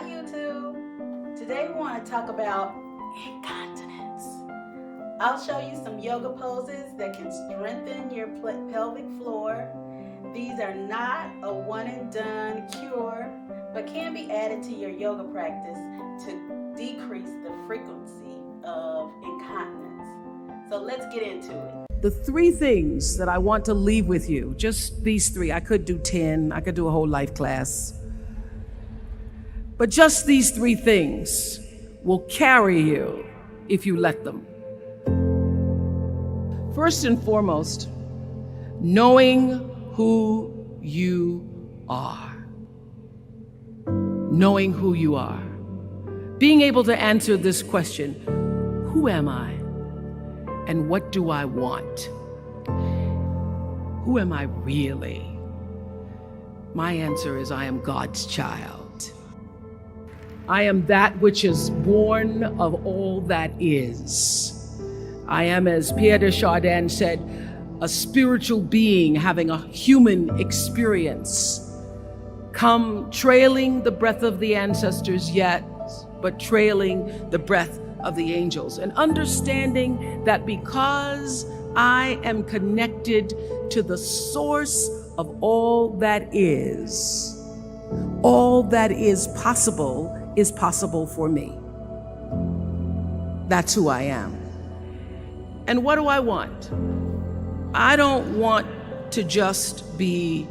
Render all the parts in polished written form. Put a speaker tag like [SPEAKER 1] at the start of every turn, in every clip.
[SPEAKER 1] Hi YouTube. Today we want to talk about incontinence. I'll show you some yoga poses that can strengthen your pelvic floor. These are not a one and done cure, but can be added to your yoga practice to decrease the frequency of incontinence. So let's get into it.
[SPEAKER 2] The three things that I want to leave with you, just these three. I could do 10, I could do a whole life class. But just these three things will carry you if you let them. First and foremost, knowing who you are. Knowing who you are. Being able to answer this question, who am I? And what do I want? Who am I really? My answer is I am God's child. I am that which is born of all that is. I am, as Pierre de Chardin said, a spiritual being having a human experience. Come trailing the breath of the ancestors yet, but trailing the breath of the angels. And understanding that because I am connected to the source of all that is possible for me. That's who I am. And what do I want? I don't want to just be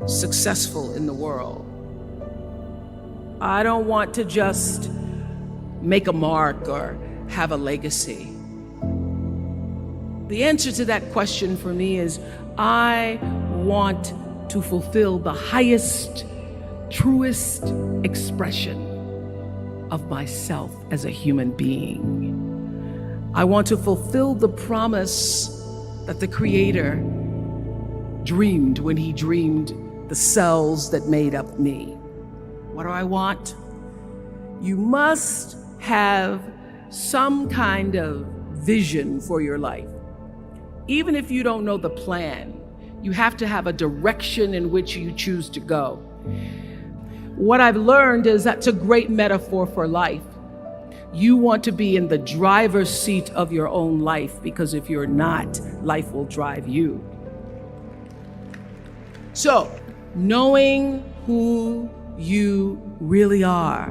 [SPEAKER 2] successful in the world. I don't want to just make a mark or have a legacy. The answer to that question for me is I want to fulfill the highest, truest expression of myself as a human being. I want to fulfill the promise that the Creator dreamed when He dreamed the cells that made up me. What do I want? You must have some kind of vision for your life. Even if you don't know the plan, you have to have a direction in which you choose to go. What I've learned is that's a great metaphor for life. You want to be in the driver's seat of your own life, because if you're not, life will drive you. So, knowing who you really are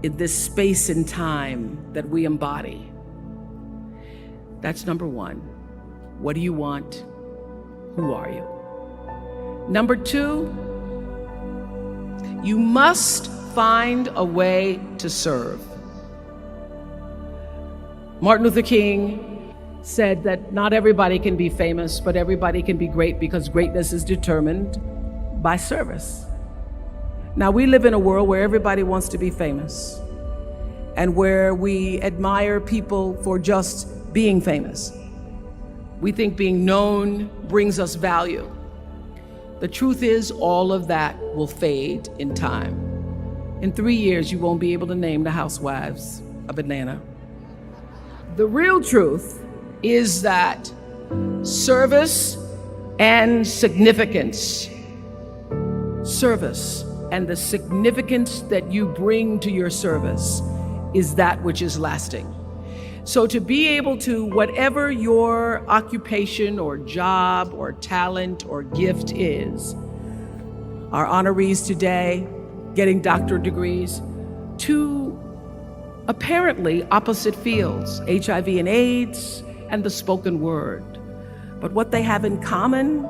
[SPEAKER 2] in this space and time that we embody. That's number one. What do you want? Who are you? Number two, you must find a way to serve. Martin Luther King said that not everybody can be famous, but everybody can be great, because greatness is determined by service. Now, we live in a world where everybody wants to be famous and where we admire people for just being famous. We think being known brings us value. The truth is, all of that will fade in time. In 3 years, you won't be able to name the housewives of Atlanta. The real truth is that service and significance, service and the significance that you bring to your service is that which is lasting. So to be able to, whatever your occupation or job or talent or gift is, our honorees today getting doctorate degrees, to apparently opposite fields, HIV and AIDS and the spoken word. But what they have in common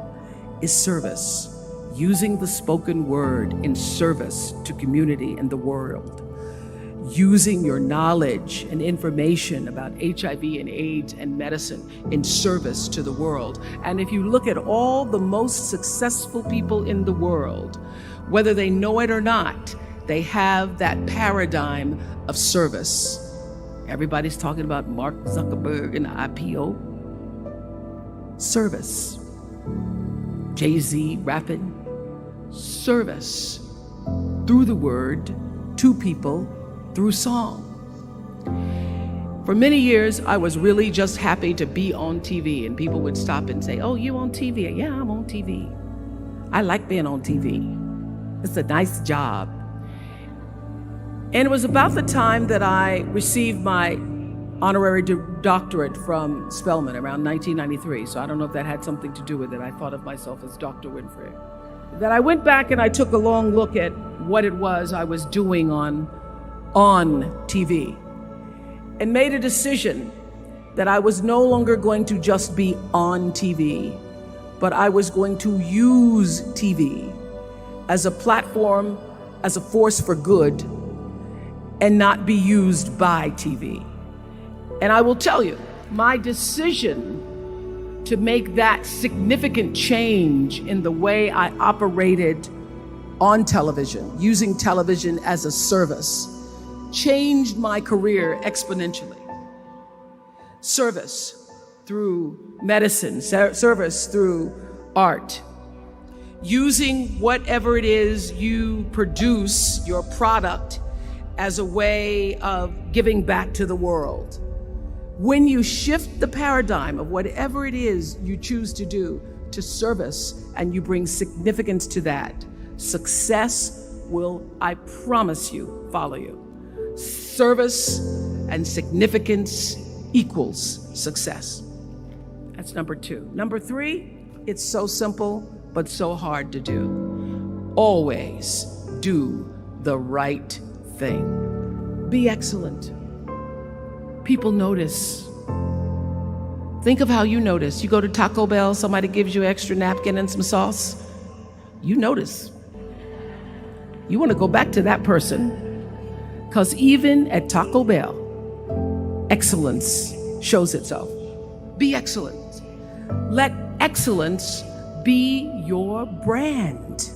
[SPEAKER 2] is service, using the spoken word in service to community and the world. Using your knowledge and information about HIV and AIDS and medicine in service to the world. And if you look at all the most successful people in the world, whether they know it or not, they have that paradigm of service. Everybody's talking about Mark Zuckerberg and the IPO. Service. Jay-Z rapping. Service. Through the word, to people, through song. For many years, I was really just happy to be on TV, and people would stop and say, "Oh, you on TV?" "Yeah, I'm on TV. I like being on TV. It's a nice job." And it was about the time that I received my honorary doctorate from Spelman around 1993. So I don't know if that had something to do with it. I thought of myself as Dr. Winfrey. That I went back and I took a long look at what it was I was doing on TV and made a decision that I was no longer going to just be on TV, but I was going to use TV as a platform, as a force for good, and not be used by TV. And I will tell you, my decision to make that significant change in the way I operated on television, using television as a service, changed my career exponentially. Service through medicine, service through art, using whatever it is you produce, your product, as a way of giving back to the world. When you shift the paradigm of whatever it is you choose to do to service and you bring significance to that, success will, I promise you, follow you. Service and significance equals success. That's number 2. Number 3, it's so simple, but so hard to do. Always do the right thing. Be excellent. People notice. Think of how you notice. You go to Taco Bell, somebody gives you an extra napkin and some sauce. You notice. You want to go back to that person. Because even at Taco Bell, excellence shows itself. Be excellent. Let excellence be your brand.